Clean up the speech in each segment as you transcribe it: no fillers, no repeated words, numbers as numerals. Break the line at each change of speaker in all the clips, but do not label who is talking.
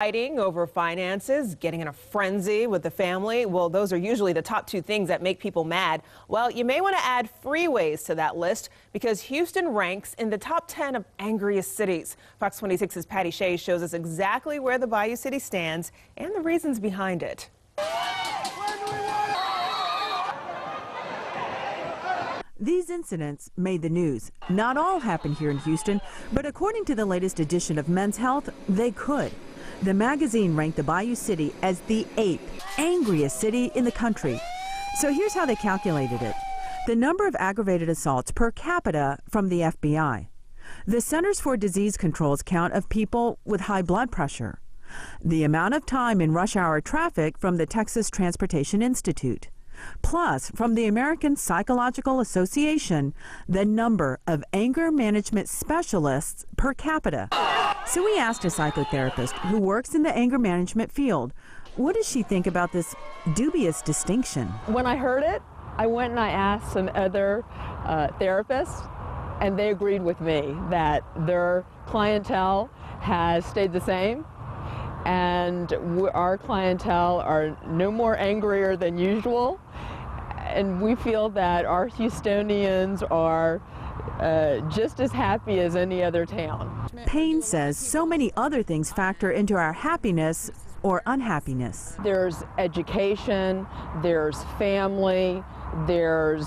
Fighting over finances, getting in a frenzy with the family. Well, those are usually the top two things that make people mad. Well, you may want to add freeways to that list because Houston ranks in the top 10 of angriest cities. Fox 26's Patty Shea shows us exactly where the Bayou City stands and the reasons behind it.
These incidents made the news. Not all happened here in Houston, but according to the latest edition of Men's Health, they could. The magazine ranked the Bayou City as the 8th angriest city in the country. So here's how they calculated it. The number of aggravated assaults per capita from the FBI. The Centers for Disease Control's count of people with high blood pressure. The amount of time in rush hour traffic from the Texas Transportation Institute. Plus, from the American Psychological Association, the number of anger management specialists per capita. So we asked a psychotherapist who works in the anger management field, what does she think about this dubious distinction?
When I heard it, I went and I asked some other therapists, and they agreed with me that their clientele has stayed the same, and our clientele are no more angrier than usual, and we feel that our Houstonians are just as happy as any other town.
Payne says so many other things factor into our happiness or unhappiness.
There's education, there's family, there's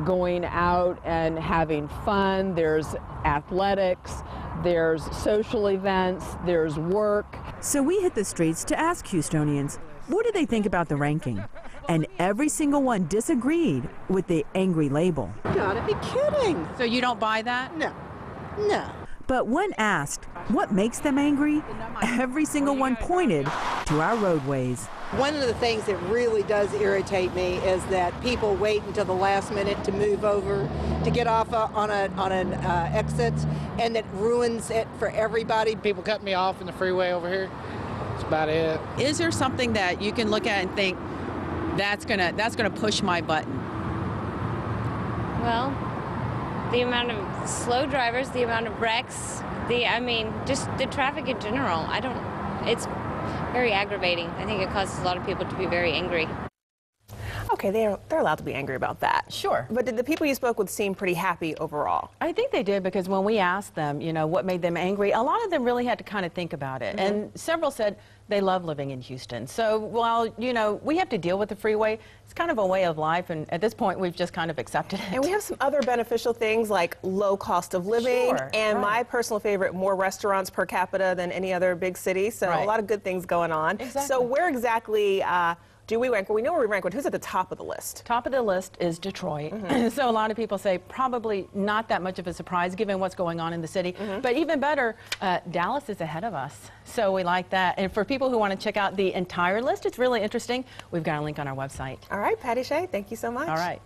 going out and having fun, there's athletics, there's social events, there's work.
So we hit the streets to ask Houstonians, what do they think about the ranking? And every single one disagreed with the angry label.
You gotta be kidding.
So you don't buy that?
No, no.
But when asked what makes them angry, every single one pointed to our roadways.
One of the things that really does irritate me is that people wait until the last minute to move over, to get off on an exit, and it ruins it for everybody.
People cut me off in the freeway over here. That's about it.
Is there something that you can look at and think, that's gonna push my button?
Well, the amount of slow drivers, the amount of wrecks, just the traffic in general. It's very aggravating. I think it causes a lot of people to be very angry.
Okay, they're allowed to be angry about that.
Sure.
But did the people you spoke with seem pretty happy overall?
I think they did, because when we asked them, what made them angry, a lot of them really had to kind of think about it. Mm-hmm. And several said they love living in Houston. So while, we have to deal with the freeway, it's kind of a way of life, and at this point we've just kind of accepted it.
And we have some other beneficial things like low cost of living,
sure,
and
right.
my personal favorite, more restaurants per capita than any other big city. So
right.
A lot of good things going on.
Exactly.
So where exactly do we rank? Well, we know where we rank, but who's at the top of the list?
Top of the list is Detroit.
Mm-hmm.
So a lot of people say probably not that much of a surprise given what's going on in the city.
Mm-hmm.
But even better, Dallas is ahead of us. So we like that. And for people who want to check out the entire list, it's really interesting. We've got a link on our website.
All right, Patty Shea, thank you so much.
All right.